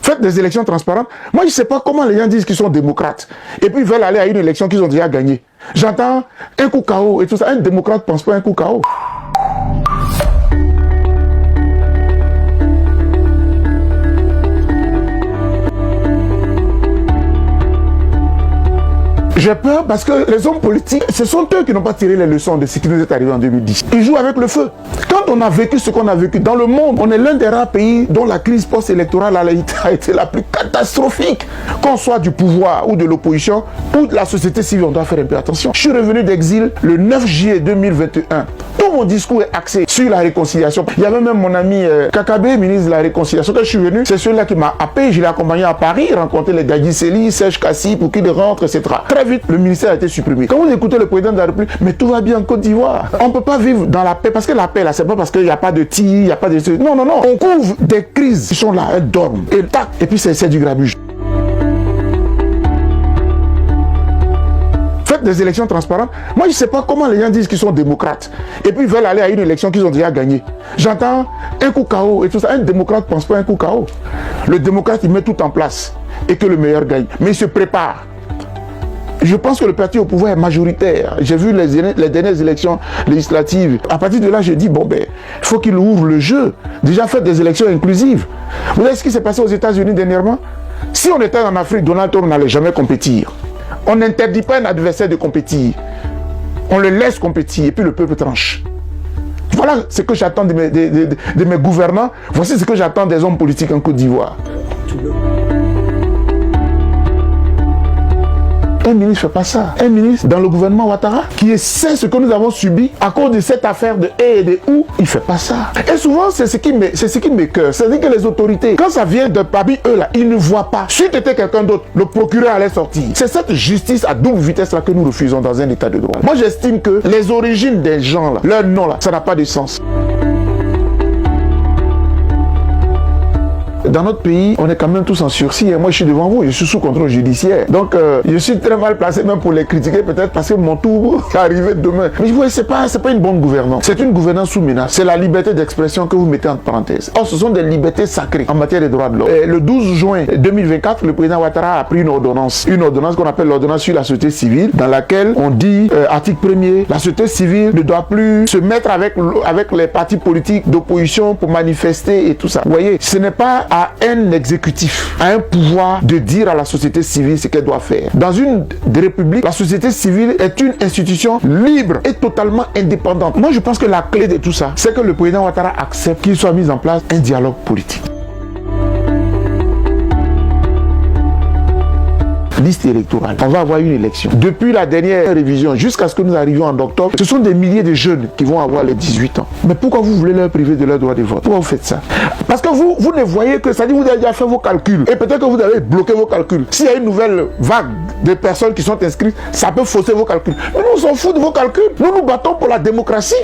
Faites des élections transparentes. Moi, je ne sais pas comment les gens disent qu'ils sont démocrates. Et puis, ils veulent aller à une élection qu'ils ont déjà gagnée. J'entends un coup KO et tout ça. Un démocrate ne pense pas à un coup KO. J'ai peur parce que les hommes politiques, ce sont eux qui n'ont pas tiré les leçons de ce qui nous est arrivé en 2010. Ils jouent avec le feu. Quand on a vécu ce qu'on a vécu dans le monde, on est l'un des rares pays dont la crise post-électorale a été la plus catastrophique. Qu'on soit du pouvoir ou de l'opposition ou de la société civile, on doit faire un peu attention. Je suis revenu d'exil le 9 juillet 2021. Tout mon discours est axé sur la réconciliation. Il y avait même mon ami Kakabe, ministre de la réconciliation. Quand je suis venu, c'est celui-là qui m'a appelé. Je l'ai accompagné à Paris, rencontrer les Gadi Seli, Serge Kassi pour qu'ils rentrent, etc. Très vite, le ministère a été supprimé. Quand vous écoutez le président de la République, mais tout va bien en Côte d'Ivoire. On ne peut pas vivre dans la paix, parce que la paix, là, c'est pas parce qu'il n'y a pas de tir, il n'y a pas de... Non, non, non. On couvre des crises qui sont là, elles dorment. Et tac, et puis c'est du grabuge. Faites des élections transparentes. Moi, je ne sais pas comment les gens disent qu'ils sont démocrates. Et puis, ils veulent aller à une élection qu'ils ont déjà gagnée. J'entends un coup KO et tout ça. Un démocrate ne pense pas à un coup KO. Le démocrate, il met tout en place et que le meilleur gagne. Mais il se prépare. Je pense que le parti au pouvoir est majoritaire. J'ai vu les dernières élections législatives. À partir de là, j'ai dit, bon, ben, il faut qu'il ouvre le jeu. Déjà, faites des élections inclusives. Vous savez ce qui s'est passé aux États-Unis dernièrement? Si on était en Afrique, Donald Trump n'allait jamais compétir. On n'interdit pas un adversaire de compétir. On le laisse compétir et puis le peuple tranche. Voilà ce que j'attends de mes gouvernants. Voici ce que j'attends des hommes politiques en Côte d'Ivoire. Un ministre ne fait pas ça. Un ministre dans le gouvernement Ouattara qui sait ce que nous avons subi à cause de cette affaire de et de où, il ne fait pas ça. Et souvent, c'est ce qui m'écoeure. C'est-à-dire que les autorités, quand ça vient de parmi eux, là, ils ne voient pas. Si c'était quelqu'un d'autre, le procureur allait sortir. C'est cette justice à double vitesse là que nous refusons dans un état de droit. Moi, j'estime que les origines des gens, là, leur nom, là, ça n'a pas de sens. Dans notre pays, on est quand même tous en sursis. Et moi, je suis devant vous, je suis sous contrôle judiciaire. Donc, je suis très mal placé même pour les critiquer, peut-être parce que mon tour est arrivé demain. Mais vous voyez, c'est pas une bonne gouvernance. C'est une gouvernance sous menace. C'est la liberté d'expression que vous mettez entre parenthèses. Or, ce sont des libertés sacrées en matière des droits de l'homme. Le 12 juin 2024, le président Ouattara a pris une ordonnance qu'on appelle l'ordonnance sur la société civile, dans laquelle on dit, article 1er, la société civile ne doit plus se mettre avec les partis politiques d'opposition pour manifester et tout ça. Vous voyez, ce n'est pas à un exécutif, à un pouvoir de dire à la société civile ce qu'elle doit faire. Dans une république, la société civile est une institution libre et totalement indépendante. Moi, je pense que la clé de tout ça, c'est que le président Ouattara accepte qu'il soit mis en place un dialogue politique. Liste électorale. On va avoir une élection. Depuis la dernière révision jusqu'à ce que nous arrivions en octobre, ce sont des milliers de jeunes qui vont avoir les 18 ans. Mais pourquoi vous voulez leur priver de leur droit de vote? Pourquoi vous faites ça? Parce que vous ne voyez que, ça dit, vous avez déjà fait vos calculs. Et peut-être que vous avez bloqué vos calculs. S'il y a une nouvelle vague de personnes qui sont inscrites, ça peut fausser vos calculs. Mais nous, on s'en fout de vos calculs. Nous nous battons pour la démocratie.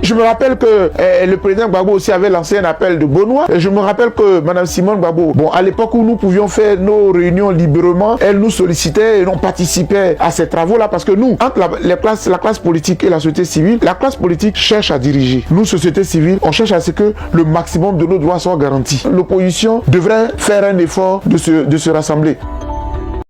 Je me rappelle que le président Gbagbo aussi avait lancé un appel de Benoît. Et je me rappelle que Mme Simone Gbagbo, à l'époque où nous pouvions faire nos réunions librement, elle nous sollicitait et on participait à ces travaux-là parce que nous, entre la classe politique et la société civile, la classe politique cherche à diriger. Nous, société civile, on cherche à ce que le maximum de nos droits soient garantis. L'opposition devrait faire un effort de se rassembler.